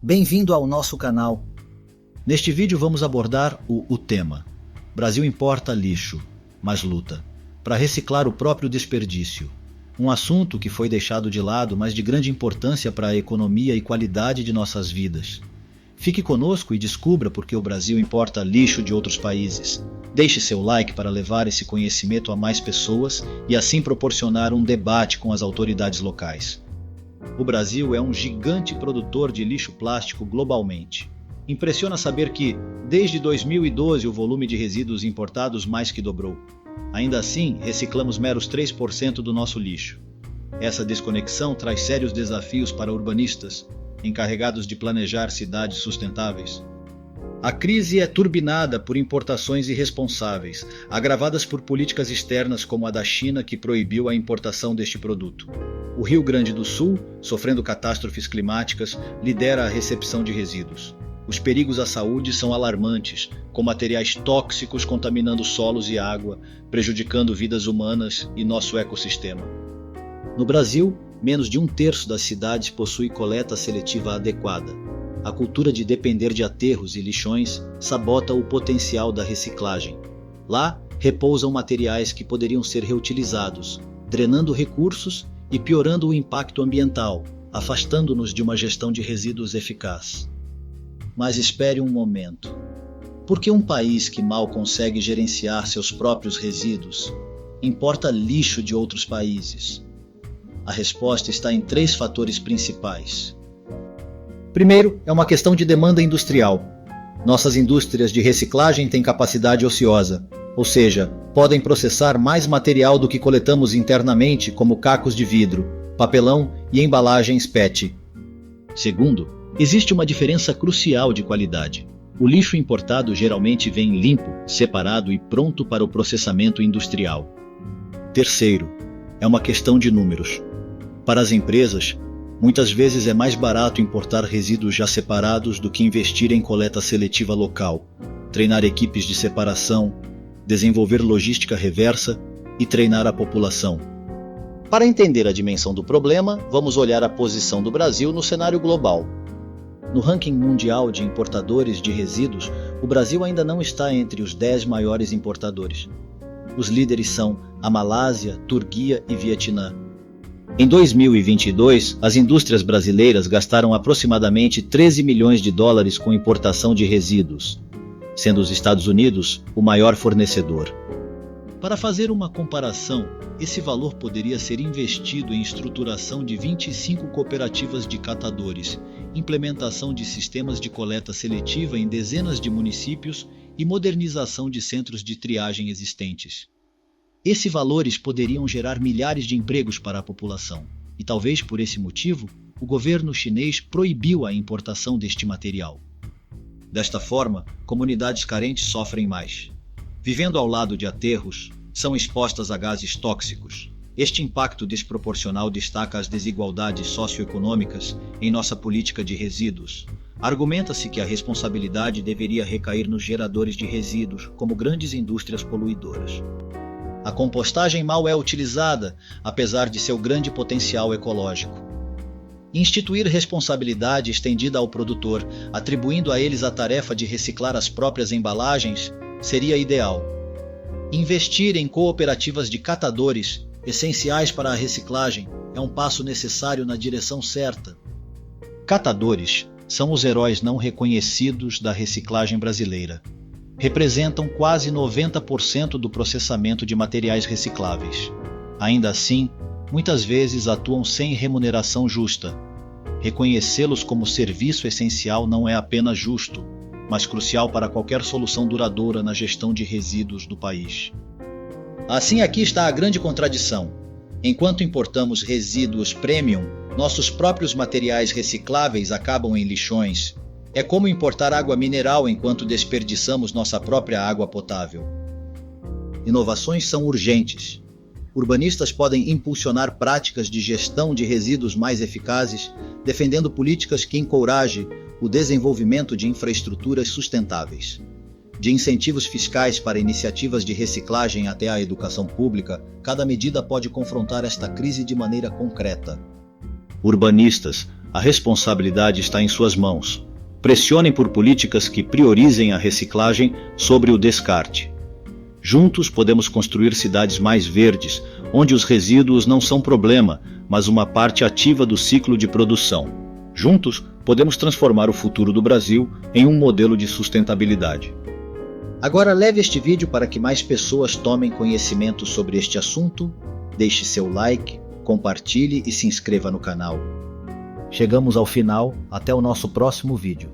Bem-vindo ao nosso canal. Neste vídeo vamos abordar o tema: Brasil importa lixo, mas luta para reciclar o próprio desperdício. Um assunto que foi deixado de lado, mas de grande importância para a economia e qualidade de nossas vidas. Fique conosco e descubra por que o Brasil importa lixo de outros países. Deixe seu like para levar esse conhecimento a mais pessoas e assim proporcionar um debate com as autoridades locais. O Brasil é um gigante produtor de lixo plástico globalmente. Impressiona saber que, desde 2012, o volume de resíduos importados mais que dobrou. Ainda assim, reciclamos meros 3% do nosso lixo. Essa desconexão traz sérios desafios para urbanistas, encarregados de planejar cidades sustentáveis. A crise é turbinada por importações irresponsáveis, agravadas por políticas externas como a da China, que proibiu a importação deste produto. O Rio Grande do Sul, sofrendo catástrofes climáticas, lidera a recepção de resíduos. Os perigos à saúde são alarmantes, com materiais tóxicos contaminando solos e água, prejudicando vidas humanas e nosso ecossistema. No Brasil, menos de 1/3 das cidades possui coleta seletiva adequada. A cultura de depender de aterros e lixões sabota o potencial da reciclagem. Lá, repousam materiais que poderiam ser reutilizados, drenando recursos e piorando o impacto ambiental, afastando-nos de uma gestão de resíduos eficaz. Mas espere um momento. Por que um país que mal consegue gerenciar seus próprios resíduos importa lixo de outros países? A resposta está em 3 fatores principais. Primeiro, é uma questão de demanda industrial. Nossas indústrias de reciclagem têm capacidade ociosa, ou seja, podem processar mais material do que coletamos internamente, como cacos de vidro, papelão e embalagens PET. Segundo, existe uma diferença crucial de qualidade. O lixo importado geralmente vem limpo, separado e pronto para o processamento industrial. Terceiro, é uma questão de números. Para as empresas, muitas vezes é mais barato importar resíduos já separados do que investir em coleta seletiva local, treinar equipes de separação, desenvolver logística reversa e treinar a população. Para entender a dimensão do problema, vamos olhar a posição do Brasil no cenário global. No ranking mundial de importadores de resíduos, o Brasil ainda não está entre os 10 maiores importadores. Os líderes são a Malásia, Turquia e Vietnã. Em 2022, as indústrias brasileiras gastaram aproximadamente 13 milhões de dólares com importação de resíduos, sendo os Estados Unidos o maior fornecedor. Para fazer uma comparação, esse valor poderia ser investido em estruturação de 25 cooperativas de catadores, implementação de sistemas de coleta seletiva em dezenas de municípios e modernização de centros de triagem existentes. Esses valores poderiam gerar milhares de empregos para a população, e talvez por esse motivo, o governo chinês proibiu a importação deste material. Desta forma, comunidades carentes sofrem mais. Vivendo ao lado de aterros, são expostas a gases tóxicos. Este impacto desproporcional destaca as desigualdades socioeconômicas em nossa política de resíduos. Argumenta-se que a responsabilidade deveria recair nos geradores de resíduos, como grandes indústrias poluidoras. A compostagem mal é utilizada, apesar de seu grande potencial ecológico. Instituir responsabilidade estendida ao produtor, atribuindo a eles a tarefa de reciclar as próprias embalagens, seria ideal. Investir em cooperativas de catadores, essenciais para a reciclagem, é um passo necessário na direção certa. Catadores são os heróis não reconhecidos da reciclagem brasileira. Representam quase 90% do processamento de materiais recicláveis. Ainda assim, muitas vezes atuam sem remuneração justa. Reconhecê-los como serviço essencial não é apenas justo, mas crucial para qualquer solução duradoura na gestão de resíduos do país. Assim, aqui está a grande contradição. Enquanto importamos resíduos premium, nossos próprios materiais recicláveis acabam em lixões. É como importar água mineral enquanto desperdiçamos nossa própria água potável. Inovações são urgentes. Urbanistas podem impulsionar práticas de gestão de resíduos mais eficazes, defendendo políticas que encorajem o desenvolvimento de infraestruturas sustentáveis. De incentivos fiscais para iniciativas de reciclagem até a educação pública, cada medida pode confrontar esta crise de maneira concreta. Urbanistas, A responsabilidade está em suas mãos. Pressionem por políticas que priorizem a reciclagem sobre o descarte. Juntos podemos construir cidades mais verdes, onde os resíduos não são problema, mas uma parte ativa do ciclo de produção. Juntos podemos transformar o futuro do Brasil em um modelo de sustentabilidade. Agora leve este vídeo para que mais pessoas tomem conhecimento sobre este assunto, deixe seu like, compartilhe e se inscreva no canal. Chegamos ao final, até o nosso próximo vídeo.